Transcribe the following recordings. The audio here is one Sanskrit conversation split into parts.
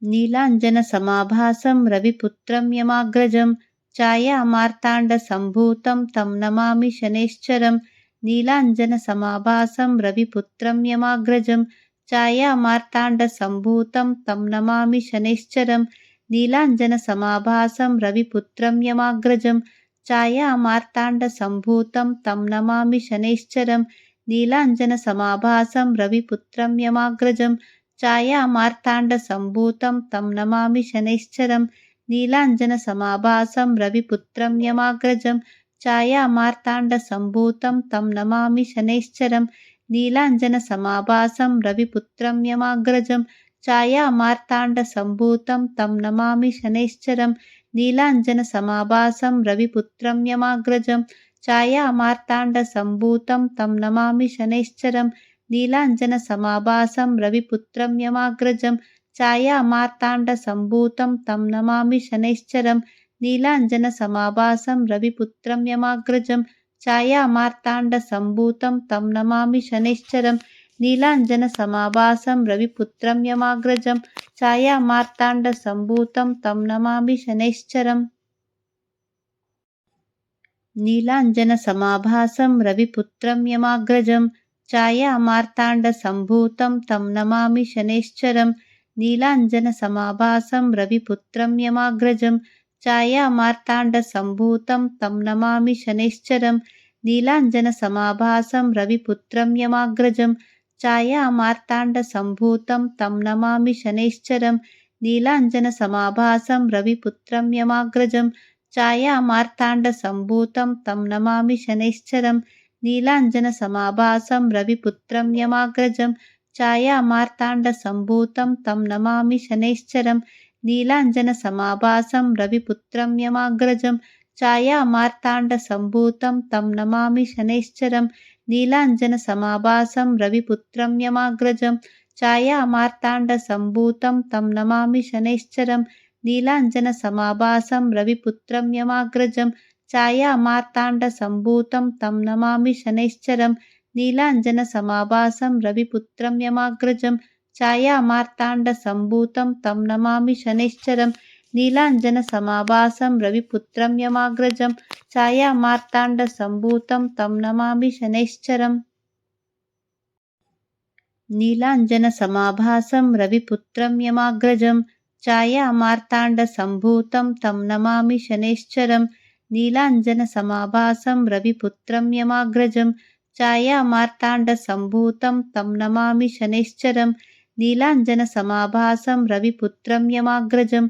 नीलाञ्जनसमाभासं रविपुत्रं यमाग्रजं छायामार्ताण्डसम्भूतं तं नमामि शनैश्चरम्। नीलाञ्जनसमाभासं रविपुत्रं यमाग्रजं छायामार्ताण्डसम्भूतं तं नमामि शनैश्चरम्। नीलाञ्जनसमाभासं रविपुत्रं यमाग्रजं छायामार्ताण्डसम्भूतं तं नमामि शनैश्चरम्। नीलाञ्जनसमाभासं रविपुत्रं यमाग्रजं छायामार्ताण्डसम्भूतं तं नमामि शनैश्चरम्। नीलाञ्जनसमाभासं रविपुत्रं यमाग्रजं छायामार्ताण्डसम्भूतं तं नमामि शनैश्चरम्। नीलाञ्जनसमाभासं रविपुत्रं यमाग्रजं छायामार्ताण्डसम्भूतं तं नमामि शनैश्चरम्। नीलाञ्जनसमाभासं रविपुत्रं यमाग्रजं छायामार्ताण्डसम्भूतं तं नमामि शनैश्चरम्। नीलाञ्जनसमाभासं रविपुत्रं यमाग्रजं छायामार्ताण्डसम्भूतं तं नमामि शनैश्चरम्। नीलाञ्जनसमाभासं रविपुत्रं यमाग्रजं छायामार्ताण्डसम्भूतं तं नमामि शनैश्चरम्। नीलाञ्जनसमाभासं रविपुत्रं यमाग्रजं छायामार्ताण्डसम्भूतं तं नमामि शनैश्चरम्। नीलाञ्जनसमाभासं रविपुत्रं यमाग्रजं छायामार्ताण्डसम्भूतं तं नमामि शनैश्चरम्। नीलाञ्जनसमाभासं रविपुत्रं यमाग्रजं छायामार्ताण्डसम्भूतं तं नमामि शनैश्चरम्। नीलाञ्जनसमाभासं रविपुत्रं यमाग्रजं छायामार्ताण्डसम्भूतं तं नमामि शनैश्चरम्। नीलाञ्जनसमाभासं रविपुत्रं यमाग्रजं छायामार्ताण्डसम्भूतं तं नमामि शनैश्चरम्। नीलाञ्जनसमाभासं रविपुत्रं यमाग्रजं छायामार्ताण्डसम्भूतं तं नमामि शनैश्चरम्। नीलाञ्जनसमाभासं रविपुत्रं यमाग्रजं छायामार्ताण्डसम्भूतं तं नमामि शनैश्चरम्। नीलाञ्जनसमाभासं रविपुत्रं यमाग्रजं छायामार्ताण्डसम्भूतं तं नमामि शनैश्चरम्। नीलाञ्जनसमाभासं रविपुत्रं यमाग्रजं छायामार्ताण्डसम्भूतं तं नमामि शनैश्चरम्। नीलाञ्जनसमाभासं रविपुत्रं यमाग्रजं छायामार्ताण्डसम्भूतं तं नमामि शनैश्चरम्। नीलाञ्जनसमाभासं रविपुत्रं यमाग्रजं छायामार्ताण्डसम्भूतं तं नमामि शनैश्चरम्। नीलाञ्जनसमाभासं रविपुत्रं यमाग्रजं छायामार्ताण्डसम्भूतं तं नमामि शनैश्चरम्। नीलाञ्जनसमाभासं रविपुत्रं यमाग्रजं छायामार्ताण्डसम्भूतं तं नमामि शनैश्चरम्। नीलाञ्जनसमाभासं रविपुत्रं यमाग्रजं छायामार्ताण्डसम्भूतं तं नमामि शनैश्चरम्। नीलाञ्जनसमाभासं रविपुत्रं यमाग्रजं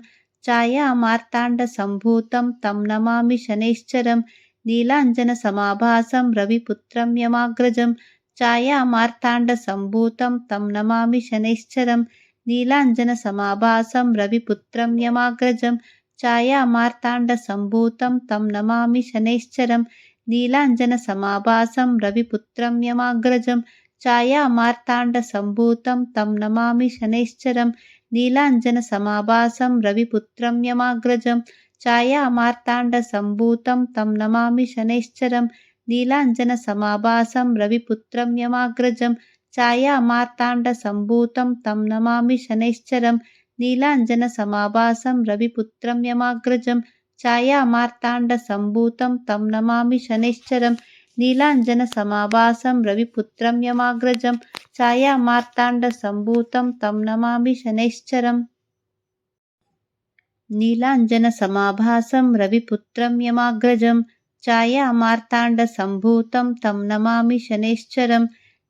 छायामार्ताण्डसम्भूतं तं नमामि शनैश्चरम्। नीलाञ्जनसमाभासं रविपुत्रं यमाग्रजं छायामार्ताण्डसम्भूतं तं नमामि शनैश्चरम्। नीलाञ्जनसमाभासं रविपुत्रं यमाग्रजं छायामार्ताण्डसम्भूतं तं नमामि शनैश्चरम्। नीलाञ्जनसमाभासं रविपुत्रं यमाग्रजं छायामार्ताण्डसम्भूतं तं नमामि शनैश्चरम्। नीलाञ्जनसमाभासं रविपुत्रं यमाग्रजं छायामार्ताण्डसम्भूतं तं नमामि शनैश्चरम्। नीलाञ्जनसमाभासं रविपुत्रं यमाग्रजं छायामार्ताण्डसम्भूतं तं नमामि शनैश्चरम्। नीलाञ्जनसमाभासं रविपुत्रं यमाग्रजं छायामार्ताण्डसम्भूतं तं नमामि शनैश्चरम्। नीलाञ्जनसमाभासं रविपुत्रं यमाग्रजं छायामार्ताण्डसम्भूतं तं नमामि शनैश्चरम्।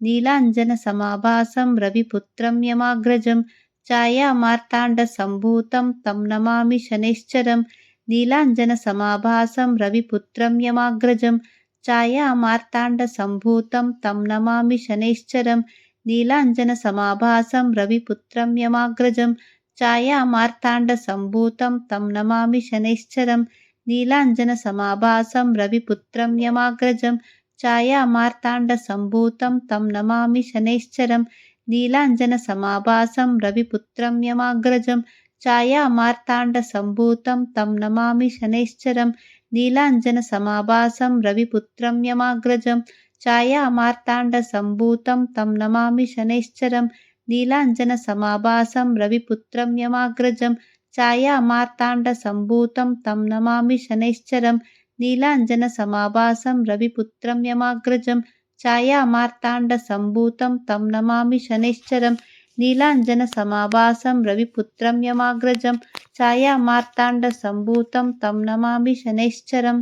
नीलाञ्जनसमाभासं रविपुत्रं यमाग्रजं छायामार्ताण्डसम्भूतं तं नमामि शनैश्चरम्। नीलाञ्जनसमाभासं रविपुत्रं यमाग्रजं छायामार्ताण्डसम्भूतं तं नमामि शनैश्चरम्। नीलाञ्जनसमाभासं रविपुत्रं यमाग्रजं छायामार्ताण्डसम्भूतं तं नमामि शनैश्चरम्। नीलाञ्जनसमाभासं रविपुत्रं यमाग्रजं छायामार्ताण्डसम्भूतं तं नमामि शनैश्चरम्। नीलाञ्जनसमाभासं रविपुत्रं यमाग्रजं छायामार्ताण्डसम्भूतं तं नमामि शनैश्चरम्। नीलाञ्जनसमाभासं रविपुत्रं यमाग्रजं छायामार्ताण्डसम्भूतं तं नमामि शनैश्चरम्। नीलाञ्जनसमाभासं रविपुत्रं यमाग्रजं छायामार्ताण्डसम्भूतं तं नमामि शनैश्चरं नीलाञ्जनसमाभासं रविपुत्रं यमाग्रजं छायामार्ताण्डसम्भूतं तं नमामि शनैश्चरं नीलाञ्जनसमाभासं रविपुत्रं यमाग्रजं छायामार्ताण्डसम्भूतं तं नमामि शनैश्चरम्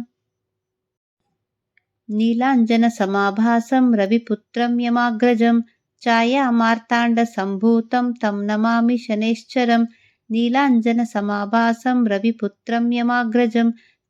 नीलाञ्जनसमाभासं रविपुत्रं यमाग्रजं छायामार्ताण्डसम्भूतं तं नमामि शनैश्चरं नीलाञ्जनसमाभासं रविपुत्रं यमाग्रजं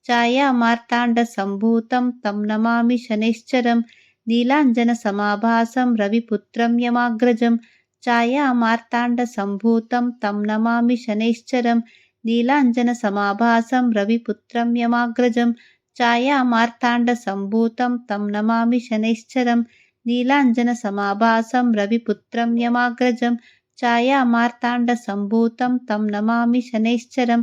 छायामार्ताण्डसम्भूतं तं नमामि शनैश्चरं नीलाञ्जनसमाभासं रविपुत्रं यमाग्रजं छायामार्ताण्डसम्भूतं तं नमामि शनैश्चरं नीलाञ्जनसमाभासं रविपुत्रं यमाग्रजं छायामार्ताण्डसम्भूतं तं नमामि शनैश्चरं नीलाञ्जनसमाभासं रविपुत्रं यमाग्रजं छायामार्ताण्डसम्भूतं तं नमामि शनैश्चरं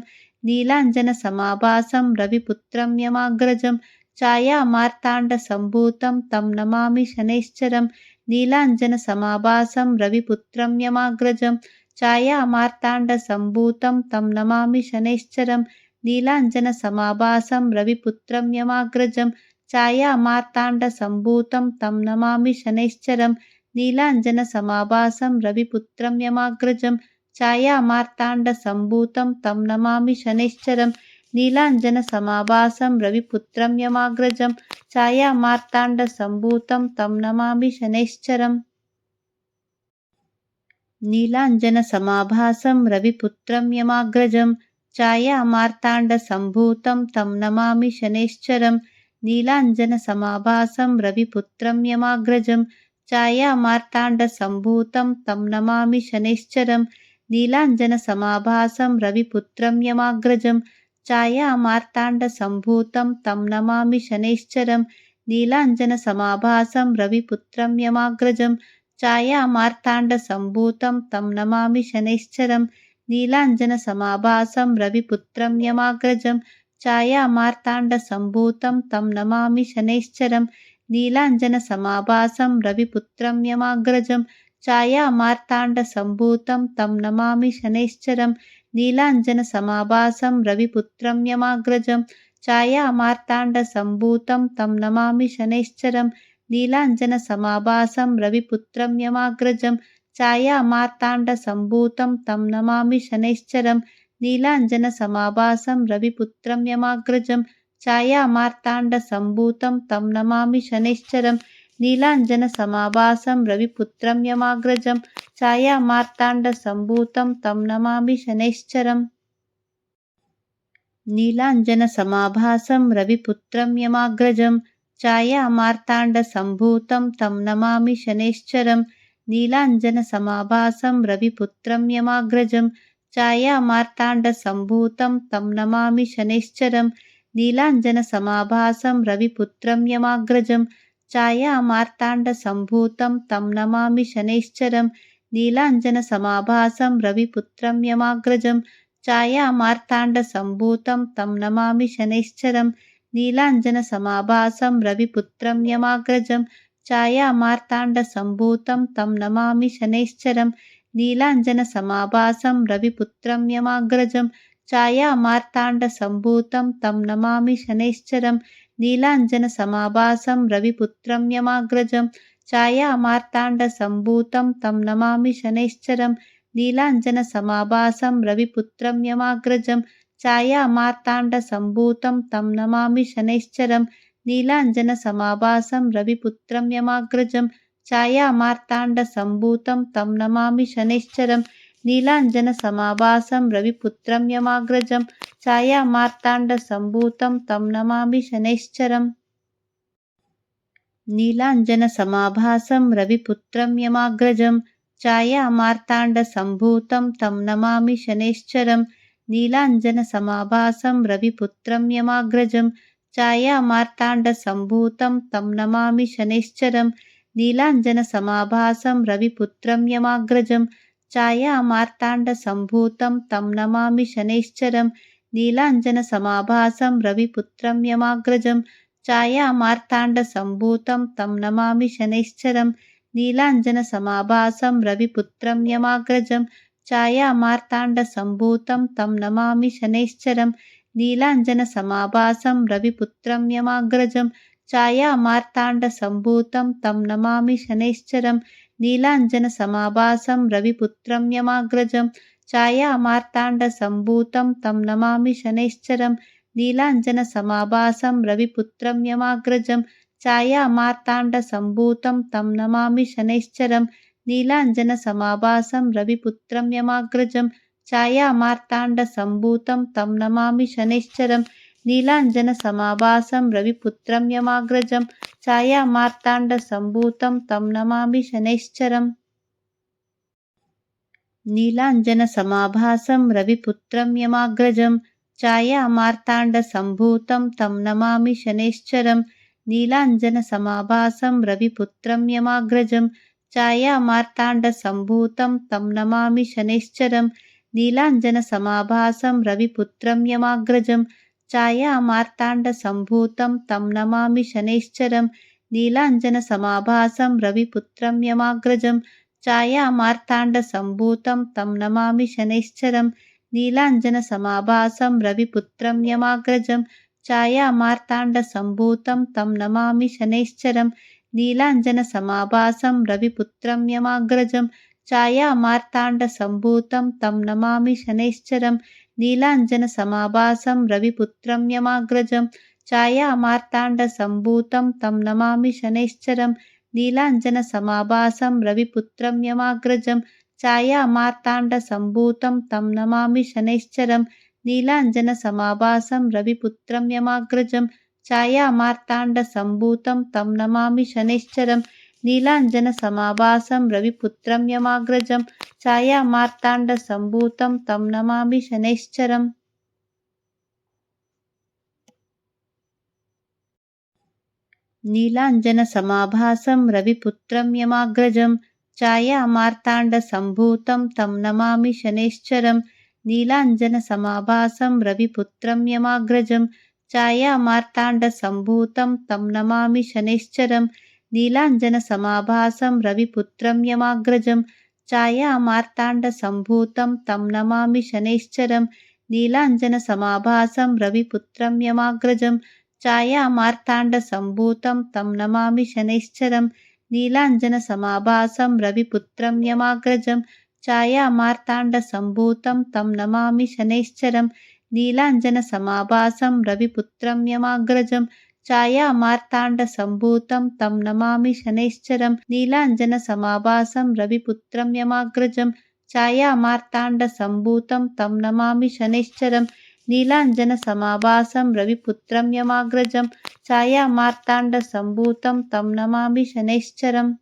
नीलाञ्जनसमाभासं रविपुत्रं यमाग्रजं छायामार्ताण्डसम्भूतं तं नमामि शनैश्चरं नीलाञ्जनसमाभासं रविपुत्रं यमाग्रजं छायामार्ताण्डसम्भूतं तं नमामि शनैश्चरं नीलाञ्जनसमाभासं रविपुत्रं यमाग्रजं छायामार्ताण्डसम्भूतं तं नमामि शनैश्चरं नीलाञ्जनसमाभासं रविपुत्रं यमाग्रजं छायामार्ताण्डसम्भूतं तं नमामि शनैश्चरं नीलाञ्जनसमाभासं रविपुत्रं यमाग्रजं छायामार्ताण्डसम्भूतं तं नमामि शनैश्चरम् नीलाञ्जनसमाभासं रविपुत्रं यमाग्रजं छायामार्ताण्डसम्भूतं तं नमामि शनैश्चरं नीलाञ्जनसमाभासं रविपुत्रं यमाग्रजं छायामार्ताण्डसम्भूतं तं नमामि शनैश्चरं नीलाञ्जनसमाभासं रविपुत्रं यमाग्रजं छायामार्ताण्डसम्भूतं तं नमामि शनैश्चरं नीलाञ्जनसमाभासं रविपुत्रं यमाग्रजं छायामार्ताण्डसम्भूतं तं नमामि शनैश्चरं नीलाञ्जनसमाभासं रविपुत्रं यमाग्रजं छायामार्ताण्डसम्भूतं तं नमामि शनैश्चरं नीलाञ्जनसमाभासं रविपुत्रं यमाग्रजं छायामार्ताण्डसम्भूतं तं नमामि शनैश्चरं नीलाञ्जनसमाभासं रविपुत्रं यमाग्रजं छायामार्ताण्डसम्भूतं तं नमामि शनैश्चरं नीलाञ्जनसमाभासं रविपुत्रं यमाग्रजं छायामार्ताण्डसम्भूतं तं नमामि शनैश्चरं नीलाञ्जनसमाभासं रविपुत्रं यमाग्रजं छायामार्ताण्डसम्भूतं तं नमामि शनैश्चरं नीलाञ्जनसमाभासं रविपुत्रं यमाग्रजं छायामार्ताण्डसम्भूतं तं नमामि शनैश्चरम् नीलाञ्जनसमाभासं रविपुत्रं यमाग्रजं छायामार्ताण्डसम्भूतं तं नमामि शनैश्चरं नीलाञ्जनसमाभासं रविपुत्रं यमाग्रजं छायामार्ताण्डसम्भूतं तं नमामि शनैश्चरं नीलाञ्जनसमाभासं रविपुत्रं यमाग्रजं छायामार्ताण्डसम्भूतं तं नमामि शनैश्चरं नीलाञ्जनसमाभासं रविपुत्रं यमाग्रजं छायामार्ताण्डसम्भूतं तं नमामि शनैश्चरं नीलाञ्जनसमाभासं रविपुत्रं यमाग्रजं छायामार्ताण्डसम्भूतं तं नमामि शनैश्चरं नीलाञ्जनसमाभासं रविपुत्रं यमाग्रजं छायामार्ताण्डसम्भूतं तं नमामि शनैश्चरं नीलाञ्जनसमाभासं रविपुत्रं यमाग्रजं छायामार्ताण्डसम्भूतं तं नमामि शनैश्चरं नीलाञ्जनसमाभासं रविपुत्रं यमाग्रजं छायामार्ताण्डसम्भूतं तं नमामि शनैश्चरं नीलाञ्जनसमाभासं रविपुत्रं यमाग्रजं छायामार्ताण्डसम्भूतं तं नमामि शनैश्चरं नीलाञ्जनसमाभासं रविपुत्रं यमाग्रजं छायामार्ताण्डसम्भूतं तं नमामि शनैश्चरम् नीलाञ्जनसमाभासं रविपुत्रं यमाग्रजं छायामार्ताण्डसम्भूतं तं नमामि शनैश्चरं नीलाञ्जनसमाभासं रविपुत्रं यमाग्रजं छायामार्ताण्डसम्भूतं तं नमामि शनैश्चरं नीलाञ्जनसमाभासं रविपुत्रं यमाग्रजं छायामार्ताण्डसम्भूतं तं नमामि शनैश्चरं नीलाञ्जनसमाभासं रविपुत्रं यमाग्रजं छायामार्ताण्डसम्भूतं तं नमामि शनैश्चरं नीलाञ्जनसमाभासं रविपुत्रं यमाग्रजं छायामार्ताण्डसम्भूतं तं नमामि शनैश्चरं नीलाञ्जनसमाभासं रविपुत्रं यमाग्रजं छायामार्ताण्डसम्भूतं तं नमामि शनैश्चरं नीलाञ्जनसमाभासं रविपुत्रं यमाग्रजं छायामार्ताण्डसम्भूतं तं नमामि शनैश्चरं नीलाञ्जनसमाभासं रविपुत्रं यमाग्रजं छायामार्ताण्डसम्भूतं तं नमामि शनैश्चरं नीलाञ्जनसमाभासं रविपुत्रं यमाग्रजं छायामार्ताण्डसम्भूतं तं नमामि शनैश्चरं नीलाञ्जनसमाभासं रविपुत्रं यमाग्रजं छायामार्ताण्डसम्भूतं तं नमामि शनैश्चरम् नीलाञ्जनसमाभासं रविपुत्रं यमाग्रजं छायामार्ताण्डसम्भूतं तं नमामि शनैश्चरं नीलाञ्जनसमाभासं रविपुत्रं यमाग्रजं छायामार्ताण्डसम्भूतं तं नमामि शनैश्चरं नीलाञ्जनसमाभासं रविपुत्रं यमाग्रजं छायामार्ताण्डसम्भूतं तं नमामि शनैश्चरं नीलाञ्जनसमाभासं रविपुत्रं यमाग्रजं छायामार्ताण्डसम्भूतं तं नमामि शनैश्चरं नीलाञ्जनसमाभासं रविपुत्रं यमाग्रजं छायामार्ताण्डसम्भूतं तं नमामि शनैश्चरं नीलाञ्जनसमाभासं रविपुत्रं यमाग्रजं छायामार्ताण्डसम्भूतं तं नमामि शनैश्चरं नीलाञ्जनसमाभासं रविपुत्रं यमाग्रजं छायामार्ताण्डसम्भूतं तं नमामि शनैश्चरं नीलाञ्जनसमाभासं रविपुत्रं यमाग्रजं छायामार्ताण्डसम्भूतं तं नमामि शनैश्चरं नीलाञ्जनसमाभासं रविपुत्रं यमाग्रजं छायामार्ताण्डसम्भूतं तं नमामि शनैश्चरं नीलाञ्जनसमाभासं रविपुत्रं यमाग्रजं छायामार्ताण्डसम्भूतं तं नमामि शनैश्चरम् नीलाञ्जनसमाभासं रविपुत्रं यमाग्रजं छायामार्ताण्डसम्भूतं तं नमामि शनैश्चरं नीलाञ्जनसमाभासं रविपुत्रं यमाग्रजं छायामार्ताण्डसम्भूतं तं नमामि शनैश्चरं नीलाञ्जनसमाभासं रविपुत्रं यमाग्रजं छायामार्ताण्डसम्भूतं तं नमामि शनैश्चरं नीलाञ्जनसमाभासं रविपुत्रं यमाग्रजं छायामार्ताण्डसम्भूतं तं नमामि शनैश्चरं नीलाञ्जनसमाभासं रविपुत्रं यमाग्रजं छायामार्ताण्डसम्भूतं तं नमामि शनैश्चरं नीलाञ्जनसमाभासं रविपुत्रं यमाग्रजं छायामार्ताण्डसम्भूतं तं नमामि शनैश्चरं नीलाञ्जनसमाभासं रविपुत्रं यमाग्रजं छायामार्ताण्डसम्भूतं तं नमामि शनैश्चरं नीलाञ्जनसमाभासं रविपुत्रं यमाग्रजं छायामार्ताण्डसम्भूतं तं नमामि शनैश्चरम्